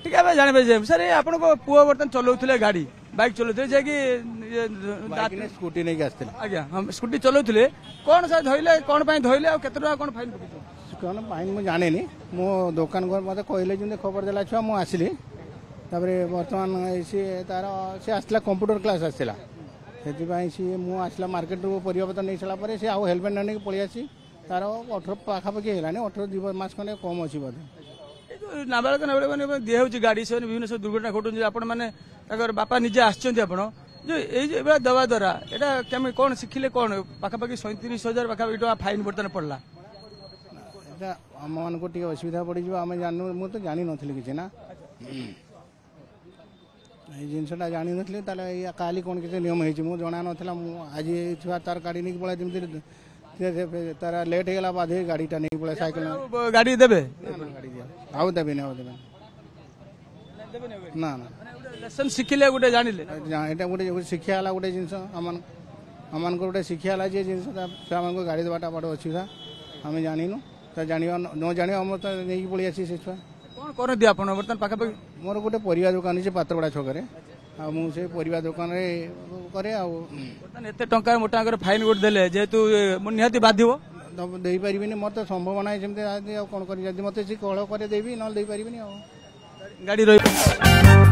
ठीक है जानवे जे सर आपण पुओ बर्तन चलाउथिले गाड़ी बाइक चलाउथिले जे कि स्कूटी नहीं आसथिले आज्ञा हम स्कूटी चलाउथिले कोन से धइले कोन पई धइले आ केते टका कोन फाइन पकितो कौन फाइन मुझे जाने मो दुकान घर मत कहले जमी खबर देला छुआ मुझे आसली बर्तमान सी तार सी आसला कंप्यूटर क्लास आसला से मुझे आसला मार्केट परिवापत्र नहीं सारापर सी आउ हेलमेट नहीं पलि आसी तार 18 पाखापाखि है 18 2 मास खंडे कम अच्छी बोधे नाबालक नाबालक मैंने दिया गाड़ी से विभिन्न सब दुर्घटना घटुन आपण मैंने बापा निजे आसचंती आपण जो दवा द्वारा यहाँ कौन शिखिले कौन पाखापाखि 37,000 पाखापाखि टका फाइन बर्तमान पड़ला आम मान को असुविधा पड़ आम जान मु तो जानी नी कि ना जिनसा जानी नी काली कौन किसी नियम हो जना नाला आज छुआ तार गाड़ी नहीं पड़ा जमी तार लेट होगा बाधे गाड़ीटा नहीं पड़ा साइकिल गाड़ी देवे आउ देवे ना ना लेसन शिखिले गोटे जानिले यहाँ गोटे शिक्षा है गोटे जिन आम गोटे शिक्षा है जिन छुआ मान गाड़ी देवाटा बड़ असुविधा आम जानिनु तो जाना न जान आम तो नहीं पलि आसी से छुआ कौन कर दिया बर्तमान पाखापाखि मोर गोटे परिवा दुकान है पात्रगड़ा छकरे मुझे परिवा दुकान करे एत टा मोटा फाइन गोटे देले जेहेतु निहाती बाधिव दे पारिनी मोर तो संभव ना जमी कौन कर मत कह करे देवी ना दे पारिनी गाड़ी रही